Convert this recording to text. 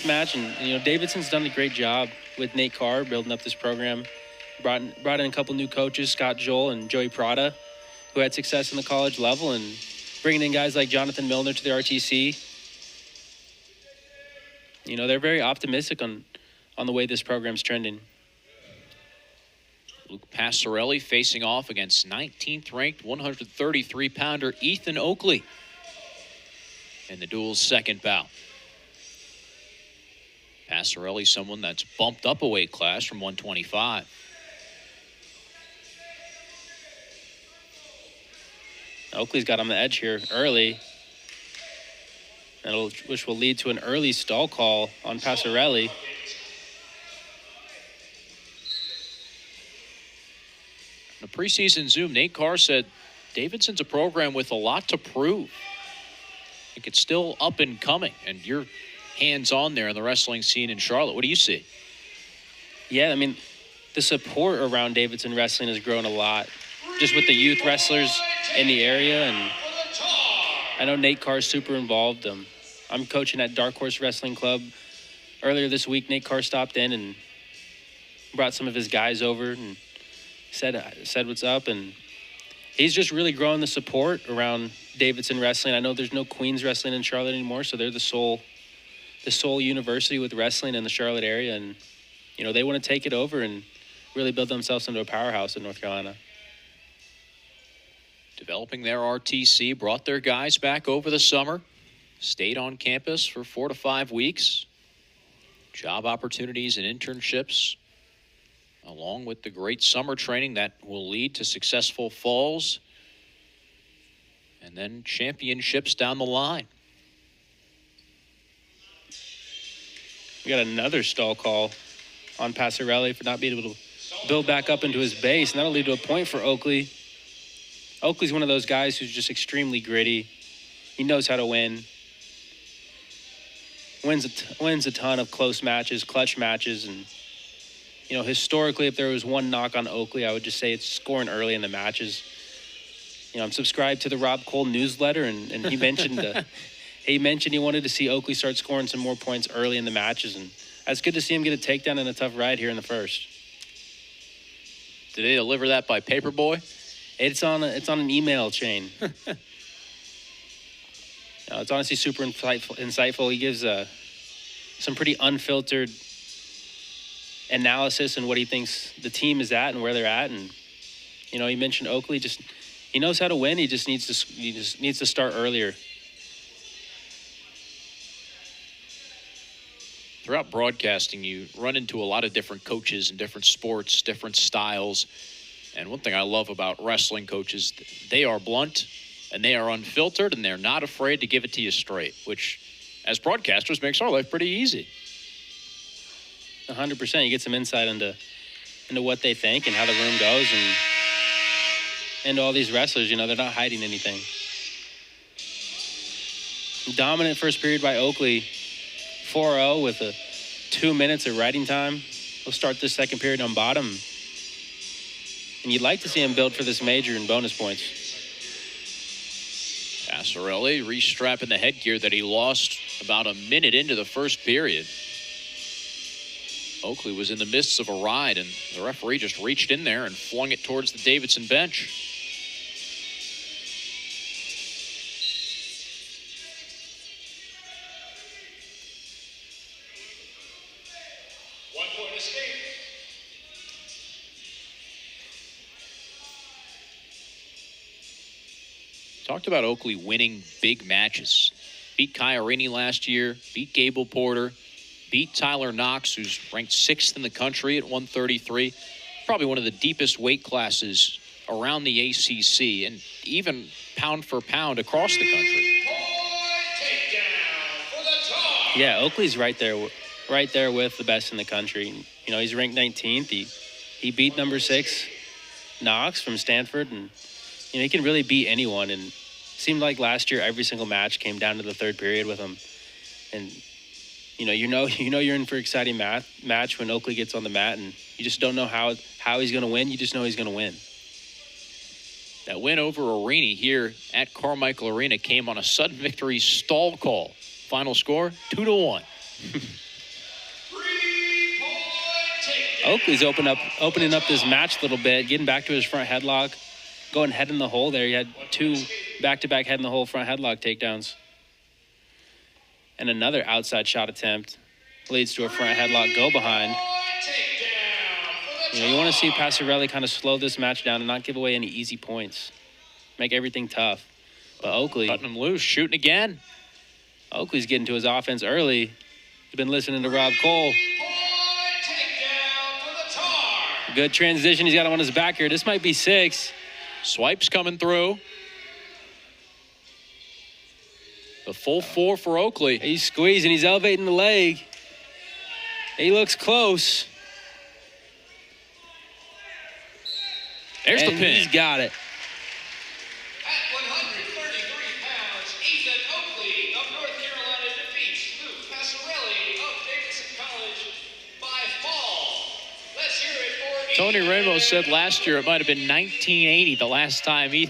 match, and Davidson's done a great job with Nate Carr building up this program. Brought in a couple new coaches, Scott Joel and Joey Prada, who had success in the college level, and bringing in guys like Jonathan Milner to the RTC. They're very optimistic on the way this program's trending. Luke Passarelli facing off against 19th ranked 133-pounder Ethan Oakley in the duel's second bout. Passarelli, someone that's bumped up a weight class from 125. Oakley's got on the edge here early, which will lead to an early stall call on Passarelli. In the preseason Zoom, Nate Carr said Davidson's a program with a lot to prove. I think it's still up and coming, and you're hands-on there in the wrestling scene in Charlotte. What do you see? Yeah, the support around Davidson wrestling has grown a lot, just with the youth wrestlers in the area, and I know Nate Carr's super involved. I'm coaching at Dark Horse Wrestling Club. Earlier this week, Nate Carr stopped in and brought some of his guys over and said what's up, and he's just really growing the support around Davidson wrestling. I know there's no Queens wrestling in Charlotte anymore, so they're the sole university with wrestling in the Charlotte area, and they want to take it over and really build themselves into a powerhouse in North Carolina. Developing their RTC, brought their guys back over the summer, stayed on campus for 4 to 5 weeks. Job opportunities and internships, along with the great summer training that will lead to successful falls and then championships down the line. We got another stall call on Passarelli for not being able to build back up into his base, and that'll lead to a point for Oakley. Oakley's one of those guys who's just extremely gritty. He knows how to win. Wins a ton of close matches, clutch matches, and historically, if there was one knock on Oakley, I would just say it's scoring early in the matches. I'm subscribed to the Rob Cole newsletter, and he mentioned he wanted to see Oakley start scoring some more points early in the matches, and it's good to see him get a takedown and a tough ride here in the first. Did they deliver that by paperboy? It's on an email chain. It's honestly super insightful. He gives some pretty unfiltered analysis and what he thinks the team is at and where they're at. And he mentioned Oakley. He knows how to win. He just needs to start earlier. Throughout broadcasting, you run into a lot of different coaches in different sports, different styles. And one thing I love about wrestling coaches, they are blunt and they are unfiltered, and they're not afraid to give it to you straight, which as broadcasters makes our life pretty easy. 100%. You get some insight into what they think and how the room goes, and all these wrestlers, they're not hiding anything. Dominant first period by Oakley, 4-0 with 2 minutes of riding time. We'll start this second period on bottom. And you'd like to see him build for this major and bonus points. Passarelli restrapping the headgear that he lost about a minute into the first period. Oakley was in the midst of a ride, and the referee just reached in there and flung it towards the Davidson bench. Talked about Oakley winning big matches. Beat Kairini last year, beat Gable Porter, beat Tyler Knox, who's ranked 6th in the country at 133. Probably one of the deepest weight classes around the ACC, and even pound for pound across the country. Yeah, Oakley's right there with the best in the country. He's ranked 19th. He beat number 6 Knox from Stanford, and he can really beat anyone. And it seemed like last year every single match came down to the third period with him. And you're in for an exciting match when Oakley gets on the mat, and you just don't know how he's going to win. You just know he's going to win. That win over Arini here at Carmichael Arena came on a sudden victory stall call. Final score 2-1. Oakley's opening up this match a little bit, getting back to his front headlock, going head in the hole there. He had 2 back-to-back head in the hole front headlock takedowns. And another outside shot attempt leads to a front headlock go behind. You want to see Passarelli kind of slow this match down and not give away any easy points. Make everything tough. But Oakley, Cutting him loose, shooting again. Oakley's getting to his offense early. He's been listening to Rob Cole. Good transition. He's got him on his back here. This might be 6. Swipes coming through. The full 4 for Oakley. He's squeezing. He's elevating the leg. He looks close. There's the pin. He's got it. At 133 pounds, Ethan Oakley of North Carolina defeats Luke Passarelli of Davidson College by fall. Let's hear it for Tony Ethan. Ramos said last year it might have been 1980 the last time Ethan